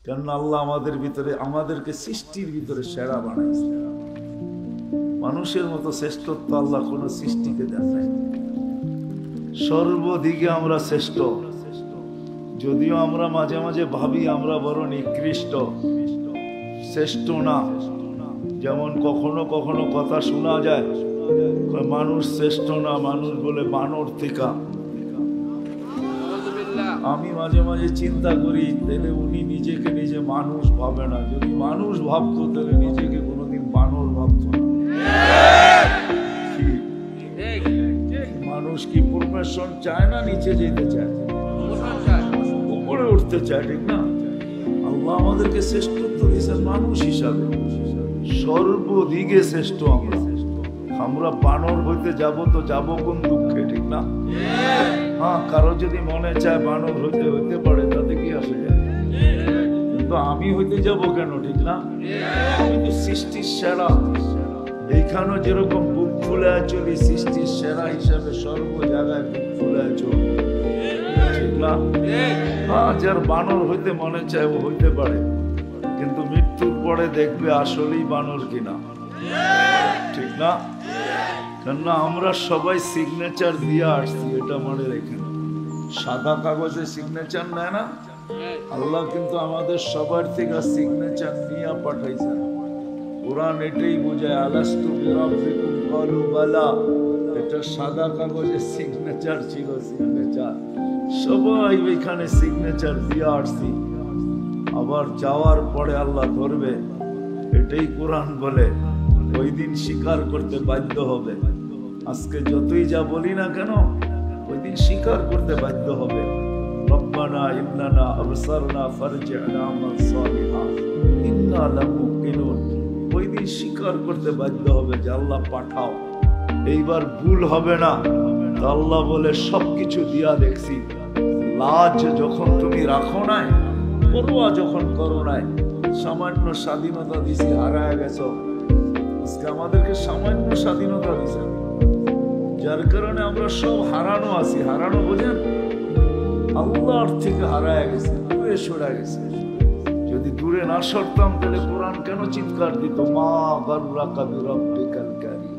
কারণ আল্লাহ আমাদের ভিতরে, আমাদেরকে সৃষ্টির ভিতরে সেরা বানাইছে। মানুষের মতো শ্রেষ্ঠত্ব আল্লাহ কোন সৃষ্টিকে দেন নাই। সর্বদিকে আমরা শ্রেষ্ঠ, যদিও আমরা মাঝে মাঝে ভাবি আমরা বড় নিকৃষ্ট, শ্রেষ্ঠ না। যেমন কখনো কখনো কথা শোনা যায় মানুষ শ্রেষ্ঠ না, মানুষ বলে বানর থেকে। আমি মাঝে মাঝে চিন্তা করি তাহলে উনি নিজেকে নিজে মানুষ ভাবে না, যদি মানুষ ভাবতো তাহলে নিজেকে কোনোদিন বানর ভাবতো না। মানুষ কি প্রমোশন চায় না নিচে যেতে চায়, উপরে উঠতে চায়, ঠিক না? আল্লাহ আমাদেরকে শ্রেষ্ঠত্ব দিয়েছেন মানুষ হিসাবে, সর্বদিকে শ্রেষ্ঠ। আমরা বানর হইতে যাব তো যাব কোন দুঃখে, ঠিক না? হ্যাঁ, কারো যদি মনে চায় বানর হইতে পারে, তাতে কি আসে যায়? কিন্তু আমি হইতে যাব কেন, ঠিক না? আমি তো সৃষ্টির সেরা। এইখানেও যেরকম বুক ফুলে চলি, সৃষ্টির সেরা হিসাবে সর্ব জায়গায় বুক ফুলে চলি, ঠিক না? হ্যাঁ, যার বানর হইতে মনে চায় ও হইতে পারে, কিন্তু মৃত্যুর পরে দেখবে আসলেই বানর কিনা, ঠিক না? কেননা আমরা সবাই সিগনেচার দিয়ে আসছি, এটা মনে রেখেন। সাদা কাগজে সিগনেচার নেয় না আল্লাহ, কিন্তু আমাদের সবার থেকে সিগনেচার নিয়ে পাঠাইছেন। কোরআন এটাই বোঝায়, আলাস্তু বিরাব্বিকুম ক্বালু বালা। এটা সাদা কাগজে সিগনেচার ছিল, সিগনেচার সবাই ওইখানে সিগনেচার দিয়ে আসছি। আবার যাওয়ার পরে আল্লাহ ধরবে, এটাই কোরআন বলে। ওই দিন স্বীকার করতে বাধ্য হবে। আজকে যতই যা বলি না কেন, ওই দিন স্বীকার করতে বাধ্য হবে। রব্বানা ইন্নানা আবসারনা ফারজি'না আমান সালিহা ইন্না লামুকিনুন। ওই দিন স্বীকার করতে বাধ্য হবে যে আল্লাহ পাঠাও, এইবার ভুল হবে না। আল্লাহ বলে সবকিছু দিয়া দেখছি, লাজ যখন তুমি রাখো নাই, পরোয়া যখন করো নাই, সামান্য স্বাধীনতা দিছি, হারায় গেছো। আজকে আমাদেরকে সামান্য স্বাধীনতা দিছে, যার কারণে আমরা সব হারানো আছি। হারানো বোঝেন, আল্লাহর থেকে হারায় গেছে, দূরে সরে গেছে। যদি দূরে না সরতাম তাহলে কোরআন কেন চিৎকার দিত, মা গাররাকা বিরাব্বিকাল কারীম।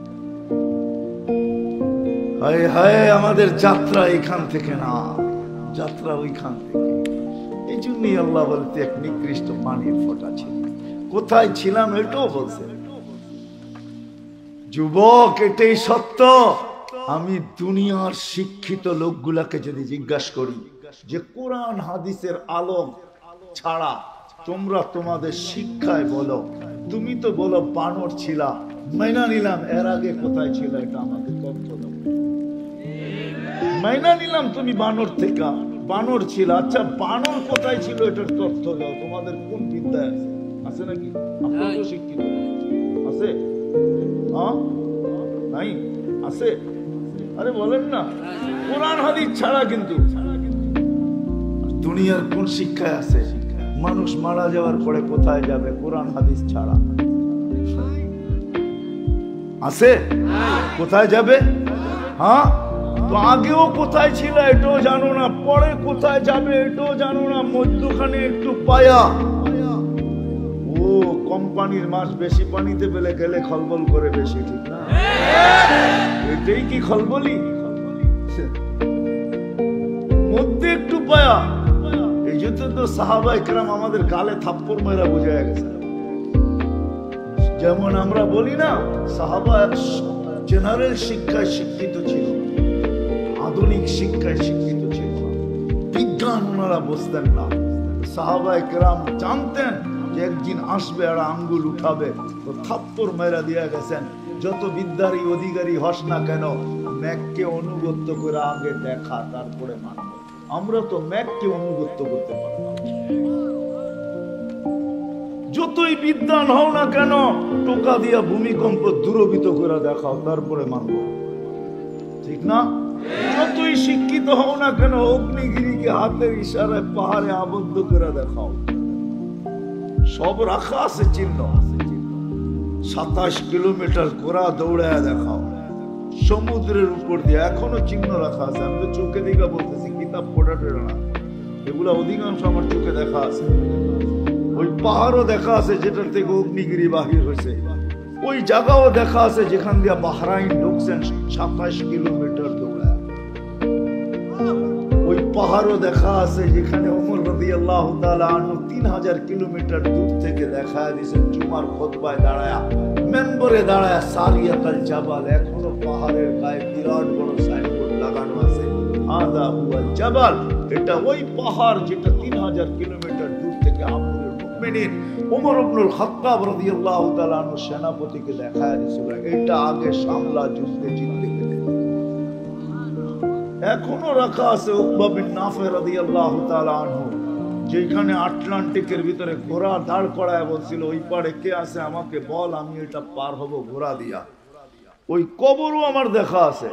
হায় হায়, আমাদের যাত্রা এখান থেকে না, যাত্রা ওইখান থেকে। এই জন্যই আল্লাহ বলতে এক নিকৃষ্ট পানির ফোঁটা ছিল। কোথায় ছিলাম এটাও বলছে যুবক, এটাই সত্য। আমি দুনিয়ার শিক্ষিত লোকগুলাকে যদি জিজ্ঞাসা করি যে কোরআন হাদিসের আলো ছাড়া তোমরা তোমাদের শিক্ষায় বলো, তুমি তো বলো বানর ছিলা, মাইনা নিলাম, এর আগে কোথায় ছিল এটা আমাকে তথ্য দাও। মাইনা নিলাম তুমি বানর থেকে, বানর ছিল, আচ্ছা বানর কোথায় ছিল এটার তথ্য দাও। তোমাদের কোন বিদ্যায় আছে? আছে নাকি? আপনারা তো শিক্ষিত আছে? হ্যাঁ, নাই? আছে? আরে বলেন না, কোরআন হাদিস ছাড়া কিন্তু দুনিয়ার কোন শিক্ষায় আছে? মানুষ মারা যাওয়ার পরে কোথায় যাবে কোরআন হাদিস ছাড়া? আছে? কোথায় যাবে? হ্যাঁ, তো আগেও কোথায় ছিল এটাও জানো না, পরে কোথায় যাবে এটাও জানো না, মধ্যখানে একটু পায়া। ও কোম্পানির মাছ বেশি পানিতে পেলে গেলে খলবল করে বেশি, ঠিক না? এটাই কি খলবলি? মধ্যে একটু পায়া। এই জন্য তো সাহাবা ইকরাম আমাদের গালে থাপ্পড় মেরা বোঝা গেছে। যেমন আমরা বলি না, সাহাবা জেনারেল শিক্ষায় শিক্ষিত ছিল, আধুনিক শিক্ষায় শিক্ষিত ছিল। বিজ্ঞান ওনারা বুঝতেন না। সাহাবা ইকরাম জানতেন যে একদিন আসবে আর আঙ্গুল উঠাবে, তো থাপ্পড় মেরা দিয়ে গেছেন। যত বিদ্যারই অধিকারী হস না কেন, ম্যাককে অনুগত্য করে আগে দেখা, তারপরে মানব। আমরা তো ম্যাককে অনুগত্য করতে পারব না। যতই বিদ্যান হও না কেন, টোকা দিয়া ভূমিকম্প দূরবিত করে দেখাও, তারপরে মানব, ঠিক না? যতই শিক্ষিত হও না কেন, অগ্নিগিরিকে হাতের ইশারায় পাহাড়ে আবদ্ধ করে দেখাও, সব রাখা আছে চিহ্ন। 27 কিলোমিটার ঘোড়া দৌড়ায় দেখাও, সমুদ্রের উপর দিয়ে এখনো চিহ্ন রাখা আছে। আমি তো চোখে দেখা বলতেছি, কিতাব পড়া টেরা না, এগুলা অধিকাংশ আমার চোখে দেখা আছে। ওই পাহাড়ও দেখা আছে যেটার থেকে অগ্নিগিরি বাহির হয়েছে, ওই জায়গাও দেখা আছে যেখান দিয়ে বাহরাইন ঢুকছেন 27 কিলোমিটার দৌড়ায়। ওই পাহাড়ও দেখা আছে যেখানে ওমর রাদিয়াল্লাহু তাআলা আনহু 3000 কিলোমিটার দূর থেকে দেখা দিয়েছেন জুমার খুতবায় দাঁড়ায়া, মেম্বরে দাঁড়ায়া, সারিয়াতুল জাবাল। এখনো পাহাড়ের গায়ে বিরাট বড় সাইনবোর্ড লাগানো আছে, হাদা হুয়াল জাবাল। এটা ওই পাহাড় যেটা 3000 কিলোমিটার দূর থেকে আমিরুল মুমিনিন ওমর ইবনুল খাত্তাব রাদিয়াল্লাহু তাআলা আনহু সেনাপতিকে দেখায় দিয়েছিল। এটা আগে সামলা যুদ্ধে জিততে গেলে। এখনো রাখা আছে উকবা বিন নাফি রাদিয়াল্লাহু তাআলা আনহু, যেখানে আটলান্টিকের ভিতরে ঘোড়া দাঁড় করায় বলছিল ওই পারে কে আছে আমাকে বল, আমি এটা পার হব ঘোড়া দিয়া। ওই কবরও আমার দেখা আছে।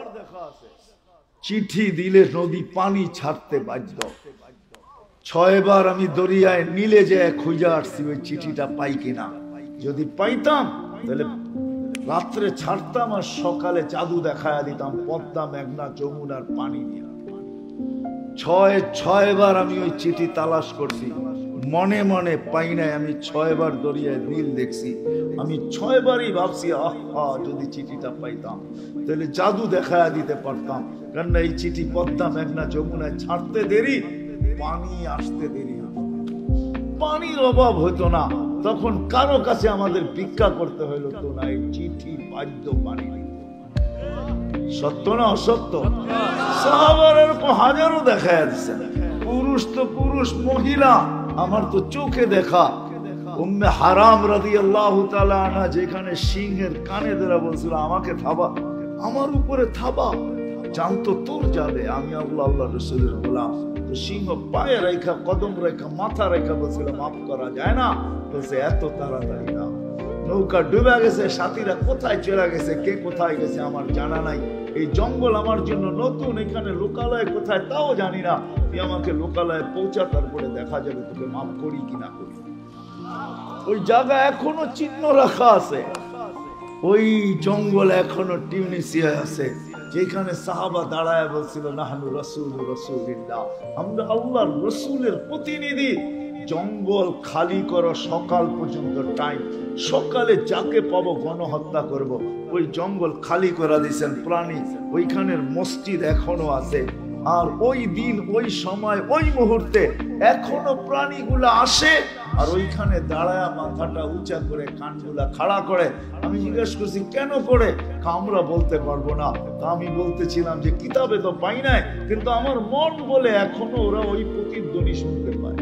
চিঠি দিলে নদী পানি ছাড়তে বাধ্য। 6 বার আমি দরিয়ায় নীলে যেয়ে খুঁজে আসছি ওই চিঠিটা পাই কিনা। যদি পাইতাম তাহলে রাত্রে ছাড়তাম আর সকালে জাদু দেখায়া দিতাম পদ্মা, মেঘনা, যমুনার পানি দিয়ে। 6 বার আমি ওই চিঠি তালাশ করছি, মনে মনে পাই নাই। আমি 6 বার দরিয়ায় নীল দেখছি। আমি 6 বারই ভাবছি আহা যদি চিঠিটা পাইতাম তাহলে জাদু দেখায়া দিতে পারতাম। কারণ এই চিঠি পদ্মা, মেঘনা, যমুনায় ছাড়তে দেরি, পানি আসতে দেরি হতো। পানির অভাব হতো না, তখন কারো কাছে আমাদের ভিক্ষা করতে হইলো তো না। এই চিঠি বাধ্য পানি। সত্য না অসত্য? সাহাবারা এরকম হাজারো দেখায় দিচ্ছেন। পুরুষ তো পুরুষ, মহিলা আমার তো চোখে দেখা। উম্মে হারাম রাদিয়াল্লাহু তাআলা আনহা যেখানে সিংহের কানে ধরে বলছিল আমাকে থাবা, আমার উপরে থাবা, জানতো তোর যাবে, আমি আল্লাহ রাসূলের গোলাম। তো সিংহ পায়ে রেখা, কদম রেখা, মাথা রেখা বলছিল মাফ করা যায় না। বলছে এত তাড়াতাড়ি না। নৌকা ডুবে গেছে, সাথীরা কোথায় চলে গেছে, কে কোথায় গেছে আমার জানা নাই। এই জঙ্গল আমার জন্য নতুন, এখানে লোকালয় কোথায় তাও জানি না। তুই আমাকে লোকালয়ে পৌঁছা, তারপরে দেখা যাবে তোকে মাফ করি কিনা করি। ওই জায়গা এখনো চিহ্ন রাখা আছে। ওই জঙ্গল এখনো টিউনিসিয়ায় আছে, যেখানে সাহাবা দাঁড়ায় বলছিল নাহনু রাসূলুল্লাহ, আমরা আল্লাহর রাসূলের প্রতিনিধি। জঙ্গল খালি করো সকাল পর্যন্ত টাইম, সকালে যাকে পাবো গণহত্যা করব। ওই জঙ্গল খালি করে দিয়েছেন প্রাণী। ওইখানের মসজিদ এখনো আছে। আর ওই দিন, ওই সময়, ওই মুহূর্তে এখনো প্রাণীগুলা আসে আর ওইখানে দাঁড়ায় মাথাটা উঁচা করে কানগুলা খাড়া করে। আমি জিজ্ঞেস করছি কেন করে? আমরা বলতে পারবো না। তা আমি বলতেছিলাম যে কিতাবে তো পাই নাই, কিন্তু আমার মন বলে এখনো ওরা ওই প্রতিধ্বনি শুনতে পায়।